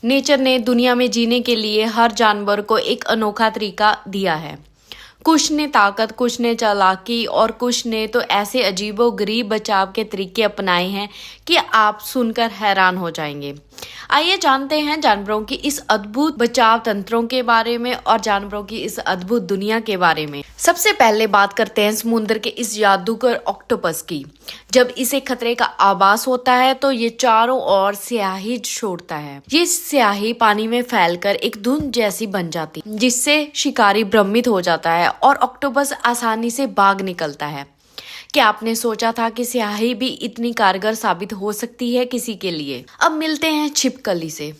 Nature ने दुनिया में जीने के लिए हर जानवर को एक अनोखा तरीका दिया है। कुछ ने ताकत, कुछ ने चालाकी और कुछ ने तो ऐसे अजीबोगरीब बचाव के तरीके अपनाए हैं कि आप सुनकर हैरान हो जाएंगे। आइए जानते हैं जानवरों की इस अद्भुत बचाव तंत्रों के बारे में और जानवरों की इस अद्भुत दुनिया के बारे में। सबसे पहले बात करते हैं समुद्र के इस जादूगर ऑक्टोपस की। जब इसे खतरे का आभास होता है तो ये चारों ओर स्याही छोड़ता है। ये स्याही पानी में फैलकर एक धुंध जैसी बन जाती है, जिससे शिकारी भ्रमित हो जाता है और ऑक्टोपस आसानी से भाग निकलता है। क्या आपने सोचा था कि स्याही भी इतनी कारगर साबित हो सकती है किसी के लिए? अब मिलते हैं छिपकली से।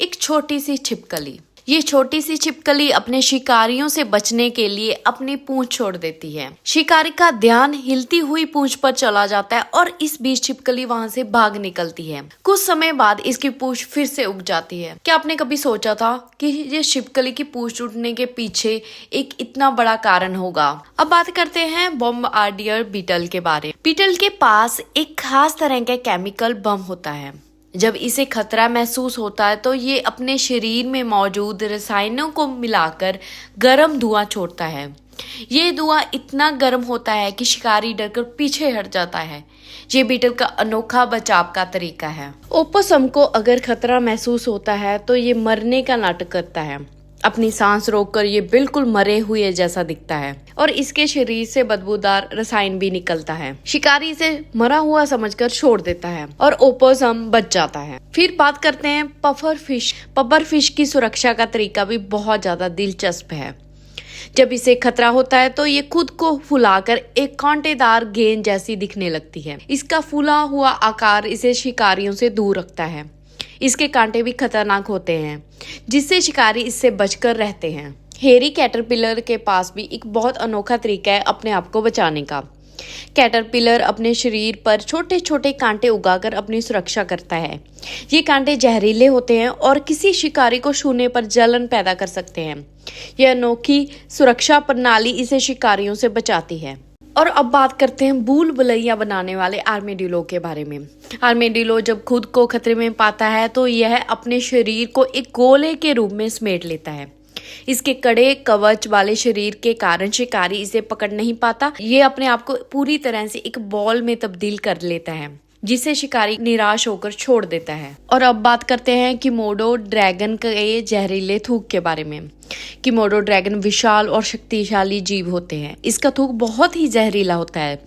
एक छोटी सी छिपकली। ये छोटी सी छिपकली अपने शिकारियों से बचने के लिए अपनी पूंछ छोड़ देती है। शिकारी का ध्यान हिलती हुई पूंछ पर चला जाता है और इस बीच छिपकली वहां से भाग निकलती है। कुछ समय बाद इसकी पूंछ फिर से उग जाती है। क्या आपने कभी सोचा था कि ये छिपकली की पूंछ उठने के पीछे एक इतना बड़ा कारण होगा? अब बात करते हैं बॉम्बार्डियर बीटल के बारे। बीटल के पास एक खास तरह का केमिकल बम होता है। जब इसे खतरा महसूस होता है तो ये अपने शरीर में मौजूद रसायनों को मिलाकर गर्म धुआं छोड़ता है। ये धुआं इतना गर्म होता है कि शिकारी डरकर पीछे हट जाता है। ये बीटल का अनोखा बचाव का तरीका है। ओपोसम को अगर खतरा महसूस होता है तो ये मरने का नाटक करता है। अपनी सांस रोककर ये बिल्कुल मरे हुए जैसा दिखता है और इसके शरीर से बदबूदार रसायन भी निकलता है। शिकारी इसे मरा हुआ समझकर छोड़ देता है और ओपोसम बच जाता है। फिर बात करते हैं पफर फिश। पफर फिश की सुरक्षा का तरीका भी बहुत ज्यादा दिलचस्प है। जब इसे खतरा होता है तो ये खुद को फुलाकर एक कांटेदार गेंद जैसी दिखने लगती है। इसका फूला हुआ आकार इसे शिकारियों से दूर रखता है। इसके कांटे भी खतरनाक होते हैं, जिससे शिकारी इससे बचकर रहते हैं। हेरी कैटरपिलर के पास भी एक बहुत अनोखा तरीका है अपने आप को बचाने का। कैटरपिलर अपने शरीर पर छोटे छोटे कांटे उगाकर अपनी सुरक्षा करता है। ये कांटे जहरीले होते हैं और किसी शिकारी को छूने पर जलन पैदा कर सकते हैं। यह अनोखी सुरक्षा प्रणाली इसे शिकारियों से बचाती है। और अब बात करते हैं भूल भुलैया बनाने वाले आर्मेडिलो के बारे में। आर्मेडिलो जब खुद को खतरे में पाता है तो यह अपने शरीर को एक गोले के रूप में समेट लेता है। इसके कड़े कवच वाले शरीर के कारण शिकारी इसे पकड़ नहीं पाता। ये अपने आप को पूरी तरह से एक बॉल में तब्दील कर लेता है, जिसे शिकारी निराश होकर छोड़ देता है। और अब बात करते हैं कोमोडो ड्रैगन के जहरीले थूक के बारे में। कोमोडो ड्रैगन विशाल और शक्तिशाली जीव होते हैं। इसका थूक बहुत ही जहरीला होता है।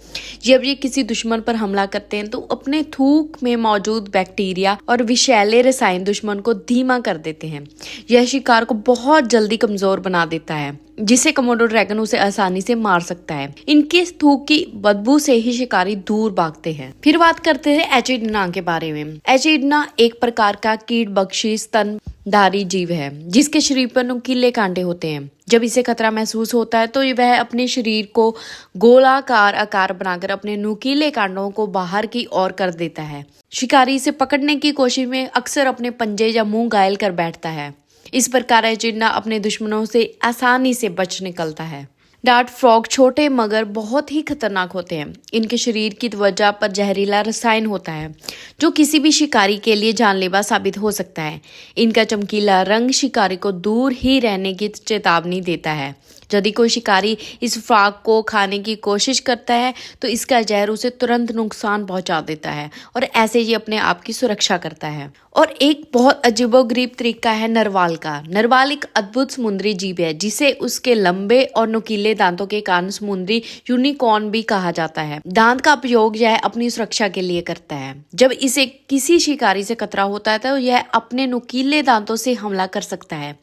जब ये किसी दुश्मन पर हमला करते हैं तो अपने थूक में मौजूद बैक्टीरिया और विषैले रसायन दुश्मन को धीमा कर देते हैं। यह शिकार को बहुत जल्दी कमजोर बना देता है, जिसे कोमोडो ड्रैगन उसे आसानी से मार सकता है। इनके थूक की बदबू से ही शिकारी दूर भागते हैं। फिर बात करते हैं एचिडना के बारे में। एचिडना एक प्रकार का कीट बख्शी स्तनधारी जीव है, जिसके शरीर पर नुकीले कांटे होते हैं। जब इसे खतरा महसूस होता है तो वह अपने शरीर को गोलाकार आकार बनाकर अपने नुकीले कांटों को बाहर की ओर कर देता है। शिकारी इसे पकड़ने की कोशिश में अक्सर अपने पंजे या मुंह घायल कर बैठता है। इस प्रकार एचिडना अपने दुश्मनों से आसानी से बच निकलता है। डार्ट फ्रॉग छोटे मगर बहुत ही खतरनाक होते हैं। इनके शरीर की त्वचा पर जहरीला रसायन होता है, जो किसी भी शिकारी के लिए जानलेवा साबित हो सकता है। इनका चमकीला रंग शिकारी को दूर ही रहने की चेतावनी देता है। यदि कोई शिकारी इस फ्रॉग को खाने की कोशिश करता है तो इसका जहर उसे तुरंत नुकसान पहुंचा देता है और ऐसे ये अपने आप की सुरक्षा करता है। और एक बहुत अजीबोगरीब तरीका है नरवाल का। नरवाल एक अद्भुत समुद्री जीव है, जिसे उसके लंबे और नुकीले दांतों के कारण समुद्री यूनिकॉर्न भी कहा जाता है। दांत का उपयोग यह अपनी सुरक्षा के लिए करता है। जब इसे किसी शिकारी से खतरा होता है तो यह अपने नुकीले दांतों से हमला कर सकता है।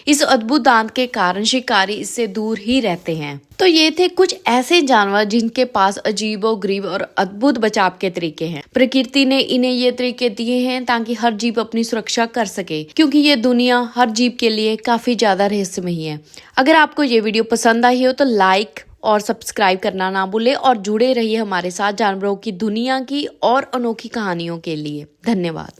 इस अद्भुत दांत के कारण शिकारी इससे दूर ही रहते हैं। तो ये थे कुछ ऐसे जानवर जिनके पास अजीबोगरीब और अद्भुत बचाव के तरीके हैं। प्रकृति ने इन्हें ये तरीके दिए हैं ताकि हर जीव अपनी सुरक्षा कर सके, क्योंकि ये दुनिया हर जीव के लिए काफी ज्यादा रहस्यमयी है। अगर आपको ये वीडियो पसंद आई हो तो लाइक और सब्सक्राइब करना ना भूले और जुड़े रहिए हमारे साथ जानवरों की दुनिया की और अनोखी कहानियों के लिए। धन्यवाद।